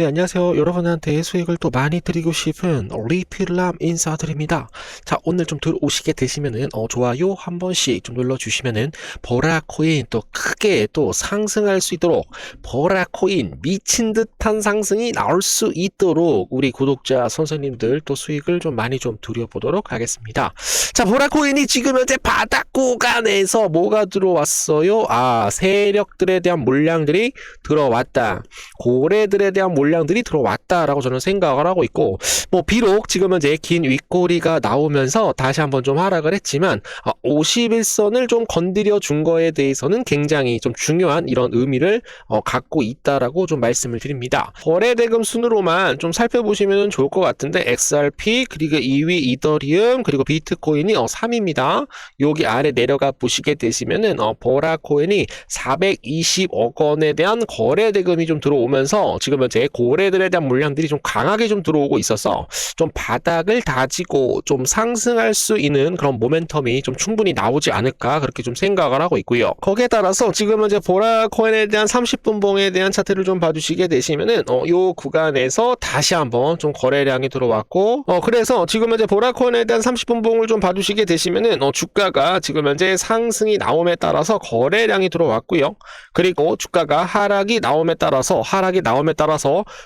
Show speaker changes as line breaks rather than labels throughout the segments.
네, 안녕하세요. 여러분한테 수익을 또 많이 드리고 싶은 리필람 인사드립니다. 자, 오늘 좀 들어오시게 되시면은 좋아요 한 번씩 좀 눌러주시면은 보라코인 또 크게 또 상승할 수 있도록 보라코인 미친 듯한 상승이 나올 수 있도록 우리 구독자 선생님들 또 수익을 좀 많이 좀 드려보도록 하겠습니다. 자, 보라코인이 지금 현재 바닥 구간에서 뭐가 들어왔어요? 세력들에 대한 물량들이 들어왔다. 고래들에 대한 물량들이 들어왔다라고 저는 생각을 하고 있고, 비록 지금은 이제 긴 윗꼬리가 나오면서 다시 한번 좀 하락을 했지만 51선을 좀 건드려 준 거에 대해서는 굉장히 좀 중요한 이런 의미를 갖고 있다라고 좀 말씀을 드립니다. 거래대금 순으로만 좀 살펴보시면 좋을 것 같은데, XRP 그리고 2위 이더리움 그리고 비트코인이 3위입니다. 여기 아래 내려가 보시게 되시면은 보라코인이 420억 원에 대한 거래대금이 좀 들어오면서 지금 현재 고래들에 대한 물량들이 좀 강하게 좀 들어오고 있어서 좀 바닥을 다지고 좀 상승할 수 있는 그런 모멘텀이 좀 충분히 나오지 않을까 그렇게 좀 생각을 하고 있고요. 거기에 따라서 지금 현재 보라코인에 대한 30분봉에 대한 차트를 좀 봐주시게 되시면은 요 구간에서 다시 한번 좀 거래량이 들어왔고, 그래서 지금 현재 보라코인에 대한 30분봉을 좀 봐주시게 되시면은 주가가 지금 현재 상승이 나옴에 따라서 거래량이 들어왔고요. 그리고 주가가 하락이 나옴에 따라서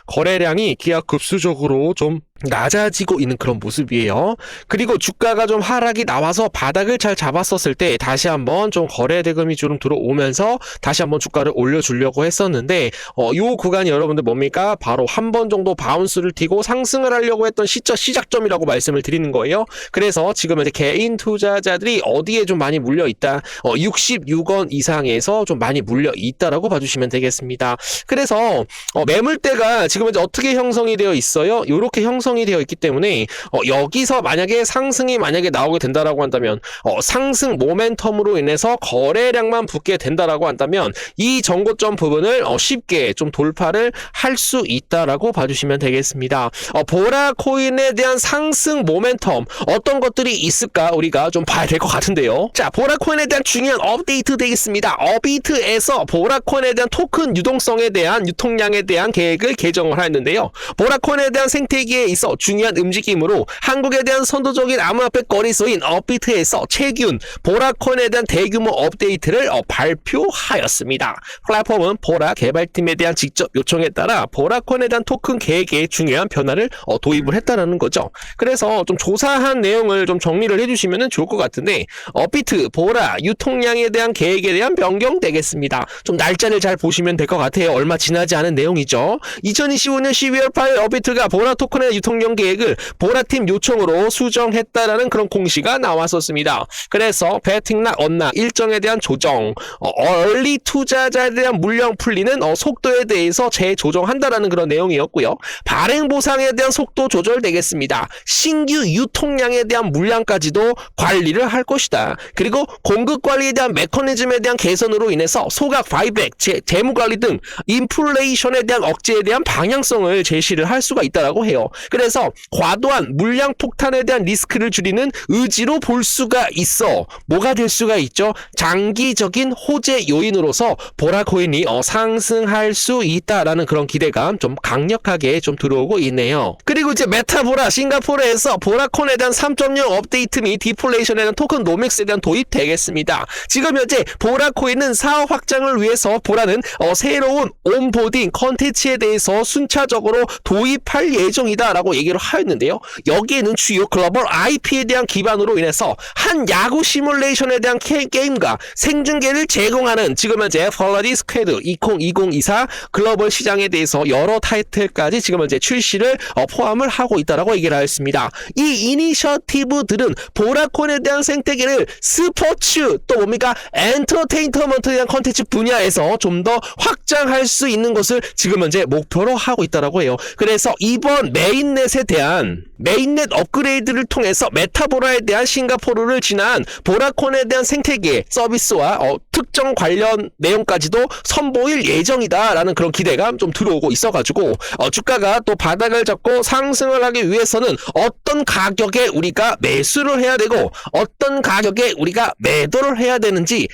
거래량이 기하급수적으로 좀 낮아지고 있는 그런 모습이에요. 그리고 주가가 좀 하락이 나와서 바닥을 잘 잡았었을 때 다시 한번 좀 거래 대금이 좀 들어오면서 다시 한번 주가를 올려주려고 했었는데, 요 구간이 여러분들 뭡니까? 바로 한 번 정도 바운스를 튀고 상승을 하려고 했던 시작점이라고 말씀을 드리는 거예요. 그래서 지금 이제 개인 투자자들이 어디에 좀 많이 물려 있다, 66원 이상에서 좀 많이 물려 있다라고 봐주시면 되겠습니다. 그래서 매물대가 지금 이제 어떻게 형성이 되어 있어요? 이렇게 형성이 되어 있기 때문에 여기서 만약에 상승이 나오게 된다라고 한다면, 상승 모멘텀으로 인해서 거래량만 붙게 된다라고 한다면 이 정고점 부분을 쉽게 좀 돌파를 할 수 있다라고 봐주시면 되겠습니다. 보라코인에 대한 상승 모멘텀 어떤 것들이 있을까 우리가 좀 봐야 될 것 같은데요. 자, 보라코인에 대한 중요한 업데이트 되겠습니다. 업데이트에서 보라코인에 대한 토큰 유동성에 대한 유통량에 대한 계획을 개정을 하였는데요. 보라코인에 대한 생태계에 있어 중요한 움직임으로 한국에 대한 선도적인 암호화폐 거래소인 업비트에서 최균 보라코인에 대한 대규모 업데이트를 발표하였습니다. 플랫폼은 보라 개발팀에 대한 직접 요청에 따라 보라코인에 대한 토큰 계획에 중요한 변화를 도입을 했다라는 거죠. 그래서 좀 조사한 내용을 좀 정리를 해주시면 좋을 것 같은데, 업비트 보라 유통량에 대한 계획에 대한 변경 되겠습니다. 좀 날짜를 잘 보시면 될 것 같아요. 얼마 지나지 않은 내용이죠. 2025년 12월 8일 업비트가 보라 토큰의 유통량 계획을 보라팀 요청으로 수정했다라는 그런 공시가 나왔었습니다. 그래서 배팅락 언락 일정에 대한 조정, 얼리 투자자에 대한 물량 풀리는 속도에 대해서 재조정한다라는 그런 내용이었고요. 발행 보상에 대한 속도 조절되겠습니다. 신규 유통량에 대한 물량까지도 관리를 할 것이다. 그리고 공급 관리에 대한 메커니즘에 대한 개선으로 인해서 소각 바이백, 재무 관리 등 인플레이션에 대한 억제에 대한 방향성을 제시를 할 수가 있다라고 해요. 그래서 과도한 물량 폭탄에 대한 리스크를 줄이는 의지로 볼 수가 있어. 뭐가 될 수가 있죠? 장기적인 호재 요인으로서 보라코인이 상승할 수 있다라는 그런 기대감 좀 강력하게 좀 들어오고 있네요. 그리고 이제 메타보라 싱가포르에서 보라코인에 대한 3.0 업데이트 및 디플레이션에 대한 토큰 노믹스에 대한 도입 되겠습니다. 지금 현재 보라코인은 사업 확장을 위해서 보라는 새로운 온보딩 컨텐츠에 대해서 순차적으로 도입할 예정이다라고 얘기를 하였는데요. 여기에는 주요 글로벌 IP에 대한 기반으로 인해서 한 야구 시뮬레이션에 대한 게임과 생중계를 제공하는 지금 현재 펄러디 스퀘드 2020-24 글로벌 시장에 대해서 여러 타이틀까지 지금 현재 출시를 포함을 하고 있다라고 얘기를 하였습니다. 이 이니셔티브들은 보라코인에 대한 생태계를 스포츠 또 뭡니까 엔터테인먼트에 대한 컨텐츠 분야에서 좀 더 확장할 수 있는 것을 지금 현재 목표로 하고 있다라고 해요. 그래서 이번 메인넷에 대한 메인넷 업그레이드를 통해서 메타보라에 대한 싱가포르를 지난 보라코인에 대한 생태계 서비스와 특정 관련 내용까지도 선보일 예정이다라는 그런 기대감 좀 들어오고 있어가지고 주가가 또 바닥을 잡고 상승을 하기 위해서는 어떤 가격에 우리가 매수를 해야 되고 어떤 가격에 우리가 매도를 해야 되는지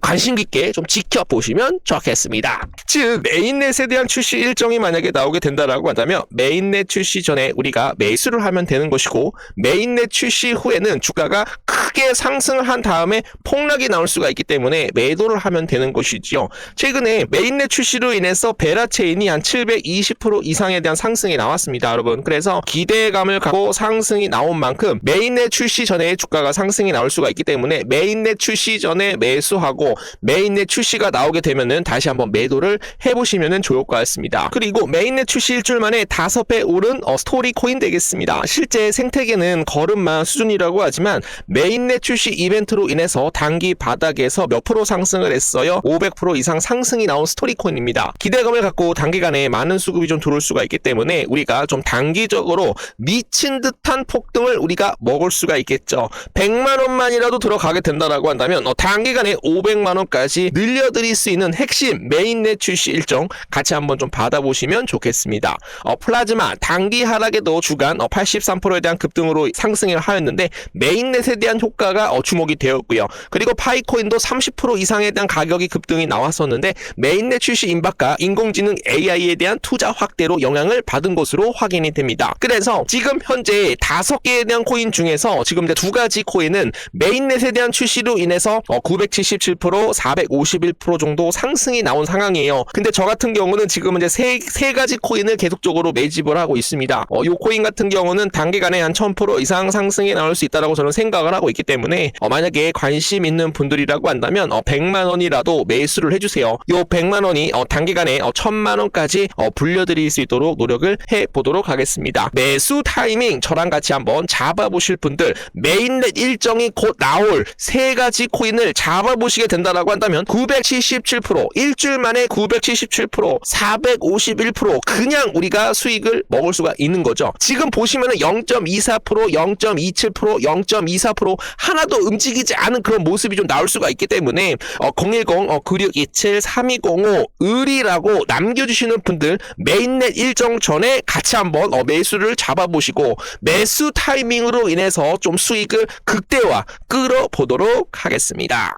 관심 깊게 좀 지켜보시면 좋겠습니다. 즉 메인넷에 대한 출시 일정이 만약에 나오게 된다라고 한다면 메인넷 출시 전에 우리가 매수를 하면 되는 것이고 메인넷 출시 후에는 주가가 크게 상승을 한 다음에 폭락이 나올 수가 있기 때문에 매도를 하면 되는 것이지요. 최근에 메인넷 출시로 인해서 베라체인이 한 720% 이상에 대한 상승이 나왔습니다, 여러분. 그래서 기대감을 갖고 상승이 나온 만큼 메인넷 출시 전에 주가가 상승이 나올 수가 있기 때문에 메인넷 출시 전에 매수하고 메인넷 출시가 나오게 되면은 다시 한번 매도를 해보시면 좋을 것 같습니다. 그리고 메인넷 출시 일주일 만에 5배 오른 스토리 코인 되겠습니다. 실제 생태계는 걸음마 수준이라고 하지만 메인넷 출시 이벤트로 인해서 단기 바닥에서 몇 프로 상승을 했어요. 500% 이상 상승이 나온 스토리 코인입니다. 기대감을 갖고 단기간에 많은 수급이 좀 들어올 수가 있기 때문에 우리가 좀 단기적으로 미친 듯한 폭등을 우리가 먹을 수가 있겠죠. 100만 원만이라도 들어가게 된다라고 한다면 단기간에 500만 원까지 늘려드릴 수 있는 핵심 메인넷 출시 일정 같이 한번 좀 받아보시면 좋겠습니다. 플라즈마 단기 하락에도 주간 83%에 대한 급등으로 상승을 하였는데 메인넷에 대한 효과가 주목이 되었고요. 그리고 파이코인도 30% 이상에 대한 가격이 급등이 나왔었는데 메인넷 출시 임박과 인공지능 AI에 대한 투자 확대로 영향을 받은 것으로 확인이 됩니다. 그래서 지금 현재 5개에 대한 코인 중에서 지금 이제 2가지 코인은 메인넷에 대한 출시로 인해서 977%, 451% 정도 상승이 나온 상황이에요. 근데 저 같은 경우는 지금 이제 세 가지 코인을 계속적으로 매집을 하고 있습니다. 요 코인 같은 경우는 단기간에 한 1000% 이상 상승이 나올 수 있다라고 저는 생각을 하고 있기 때문에 만약에 관심 있는 분들이라고 한다면 100만 원이라도 매수를 해주세요. 요 100만 원이 단기간에 1000만 원까지 불려드릴 수 있도록 노력을 해보도록 하겠습니다. 매수 타이밍 저랑 같이 한번 잡아보실 분들 메인넷 일정이 곧 나올 3가지 코인을 잡아보시게 된다라고 한다면 977%, 일주일 만에 977%, 451% 그냥 우리가 수익을 먹을 수가 있는 거죠. 지금 보시면은 0.24%, 0.27%, 0.24% 하나도 움직이지 않은 그런 모습이 좀 나올 수가 있기 때문에 010-9627-3205 을이라고 남겨주시는 분들 메인넷 일정 전에 같이 한번 매수를 잡아보시고 매수 타이밍으로 인해서 좀 수익을 극대화 끌어보도록 하겠습니다.